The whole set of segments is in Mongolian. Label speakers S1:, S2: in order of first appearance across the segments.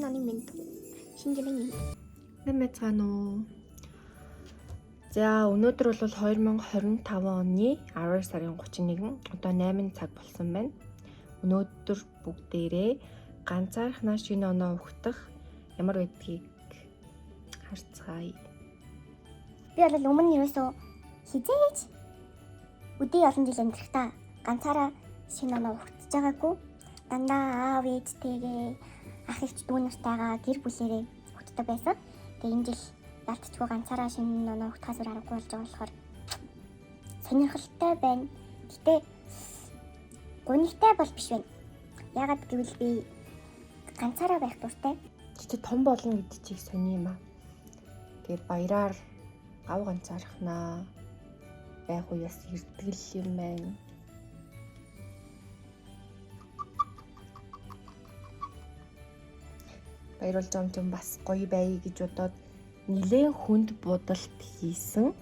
S1: оны минь. Шинэ жилийн минь.
S2: Нэмэцгаана уу. За өнөөдөр бол 2025 оны 12 сарын 31 одоо 8 цаг болсон байна. Өнөөдөр бүгдээрээ ганцаархнаа шинэ оноо ухтах ямар байдгийг харцгаая.
S1: Би бол өмнө ерөөсөө хизээж өдөө олон жил амьдрахтаа ганцаараа шинэ оноо ухтаж байгаагүй. Дандаа аав ээжтэйгээ ах эгч дүү нартайгаа гэр бүлээрээ ухтдаг байсан. Тэгээ энэ жил ялцчгүй ганцаараа шинэ оноо ухтахаас өөр аргагүй болж байгаа болохоор сонирхолтой байна. Гэтэ гонигтай бол биш байна. Ягаад гэвэл би ганцаараа байх дуртай.
S2: Гэтэ том болно гэдэг чиг сони юм аа. Тэгээд баяраар гав ганцаархнаа байх уяас эртгэл юм байна. Баярлж байгаа юм бас гоё бай гэж бодоод нэлээд хүнд будалт хийсэн.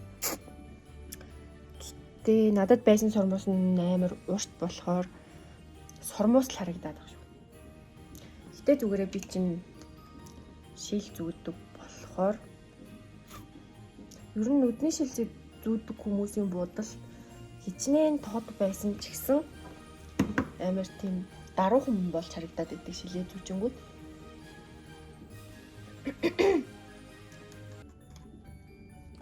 S2: Гэтэ надад байсан сормоос нь амар урт болохоор сормоос л харагдаад байгаа шүү. Гэтэ зүгээрээ би чинь шил зүүдэг болохоор ер нь нүдний шилжид зүүдэг хүмүүсийн будал хичнээн тод байсан ч гэсэн амар тийм даруухан болж харагдаад байдаг шилээ зүүжингүүд.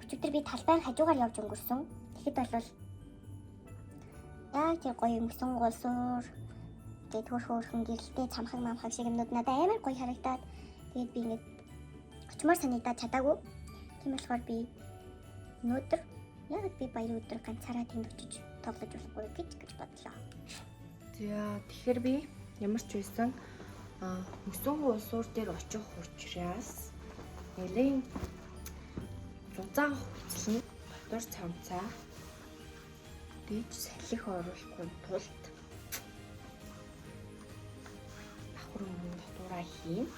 S1: Өчигдөр би талбайн хажуугаар явж өнгөрсөн. Тэгэхэд бол яг тэр гоё өнгөсөн гулсуур тэгээд хөөрхөн гэрэлтэй цамхаг мамхаг шиг юмнууд надад амар гоё харагдаад тэгээд би ингэж очмоор санагдаад чадаагүй. Тийм болохоор би өнөөдөр яг би баяр өдөр ганцаараа тэнд очиж тоглож болохгүй гэж бодлоо.
S2: За тэгэхээр би ямар ч байсан өсөн улсуур дээр очих учраас нэлээд зузаан хувцлан дотор цамцаа дэж салхи оруулахгүй тулд давхар өмнө дотоороо хийн.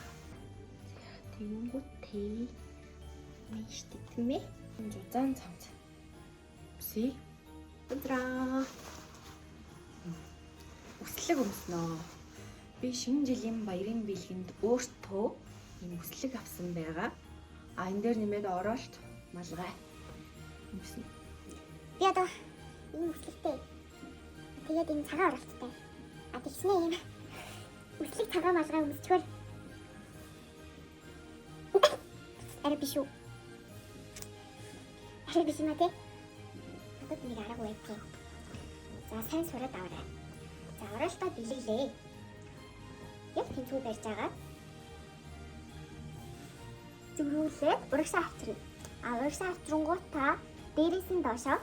S2: Тэнгүүтээ мэйштэй тийм ээ. Зузаан цамц. Үсээ. Унтраа. Үслэг өмснөө. Би шинэ жилийн баярын бэлгэнд өөртөө ийм үслэг авсан байгаа. Энэ дээр нэмээд оролт малгай. Өмснө.
S1: Би одоо ийм үслэгтэй. Тэгээд энэ цагаан оролттой. Тэгснэ юм. Үслэг цагаан малгай өмсчихвэл арай биш үү? Арай биш юм аа тий? Надад нэг аргагүй байт. За сайн сураад аваарай. За оролтоо бэлгэлээ. Яг тэнцүү барьж байгаа. Зүрүүлээд урагшаа авчирна. Урагшаа авчрангууд та дээрээс нь доошоо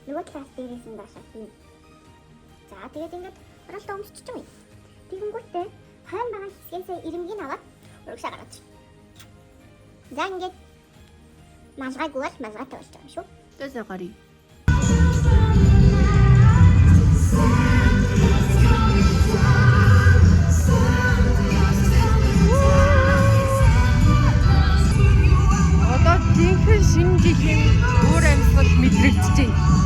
S1: нөгөө талаас дээрээс нь доошоо хийн. За тэгээд ингээд оролтоо өмсчих юм. Тэгэнгүүтээ хойно байгаа хэсгээс ирэмгийг аваад урагшаа гаргаж. За ингээд малгайг бол малгайтай болж байгаа юм шүү.
S2: Тэсэ гари. Жинхэнэ шинэ жилийн өөр амьсгал мэдрэгдэж байна.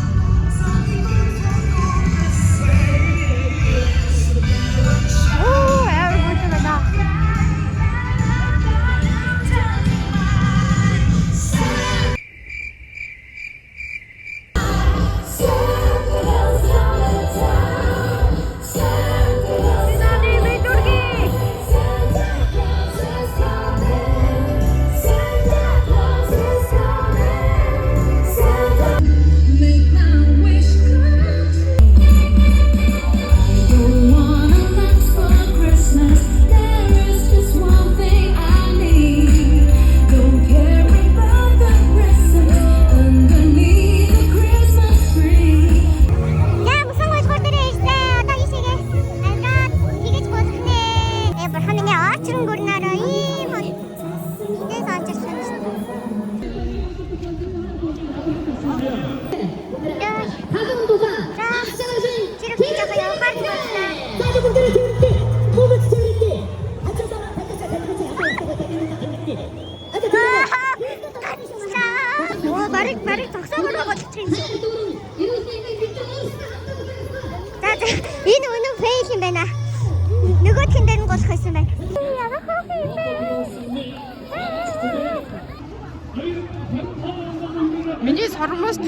S2: Амар гоё байна.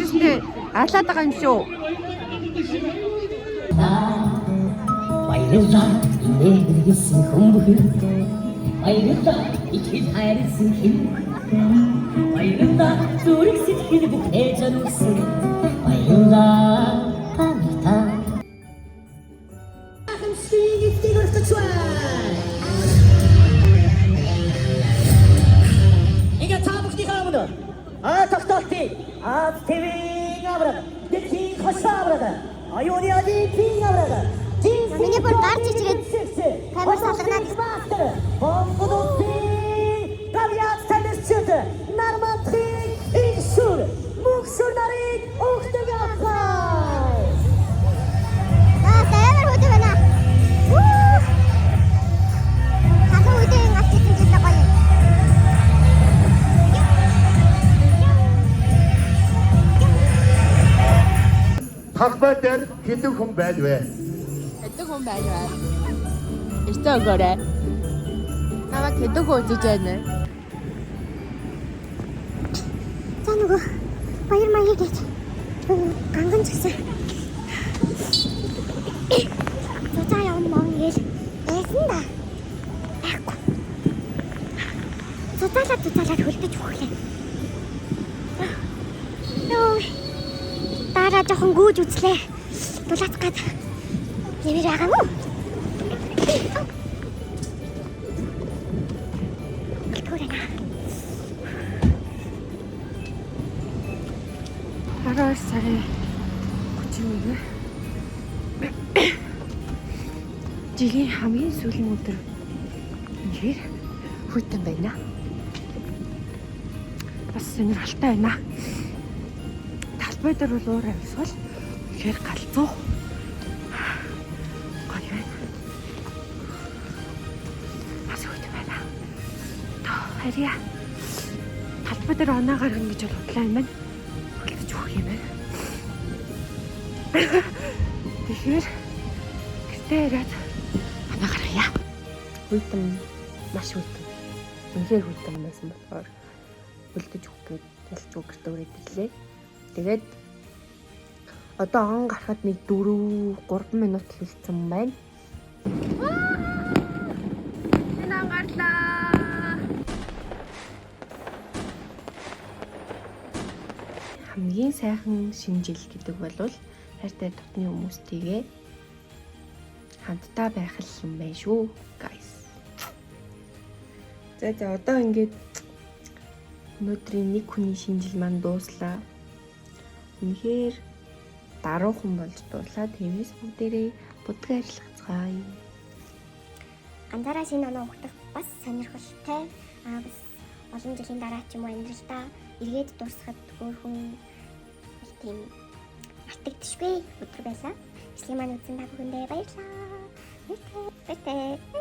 S2: артисттэй алаад байгаа юм шүү.
S3: Баярлалаа инээдсэн хүмүүст баярлалаа ичил хайрсан хин баярлалаа зүрх сэтгэл бүхэй жанусан баярлалаа та хамсгийг тигэрч чуа ига таабхти хаамна тогтолти ТВ-ийн авраг дэлхийн хасааврага аюуны адийн аврага
S1: Миний бүр гарч ичгээд камер салганаад
S3: Бонгодын тавьяас танилцуулт нарматыг инсүр мөхсүр нарыг өгтөгөөс
S1: саяар хөдөө байна. Хагас үдэн гарч ичээд гоё.
S4: Талбай дээр хэдэн хүн байлвэ?
S5: Хэдэг хүн байна вэ? Эртөө өгөөрэй. Намайг хэдэг хүн үзэж байна.
S1: За нөгөө баяр маяг гэж ганган ч гэсэн. За явна мөн гээл байсан да. Айхгүй. Цуцаалаад хөлдөж өглөө. Йоо. Дараа жоохон гүйж үзлээ. Дулаацах гээд нэмэр байгаа мó. Алкоолна.
S2: 12 сарын 31. Жилийн хамгийн сүүлийн өдөр. Үнэхээр хүйтэн байна. Бас сонирхолтой байна. Талбай дээр бол уур амьсгал үнэхээр галзуу. Гоё байна. Бас хүйтэн байна. Харьяа. Талбай дээр оноо гаргана гэж бодлоо юм байна. Үлдэж өгөх юм байна. Тэгэхээр гэртээ ирээд оноо гаргая. Хүйтэн маш хүйтэн. Үнэхээр хүйтэн байсан болохоор үлдэж өгөх гээд ялч үг гэртээ өрөөд ирлээ. Тэгээд одоо он гарахад нэг 4-3 минут л үлдсэн байна. Энэ гарлаа. Хамгийн сайхан шинэ жил гэдэг бол хайртай дотны хүмүүстэйгээ хамтдаа байх юм байна шүү, guys. За одоо ингээд өнөөдрийн нэг хүний шинэ жил маань дууслаа. Үнэхээр даруухан болж дуулаа. Тиймээс бүгдээрээ будгаа арилгацгаая.
S1: Ганцаараа шинэ оноо өгөх бас сонирхолтой. Бас олон жилийн дараа ч юм уу амьдралдаа эргээд дуусахад хөөрхөн тийм мартагдшгүй өдөр байлаа. Эслийн маань үзэн та бүхэндээ баярлалаа. Баяртай.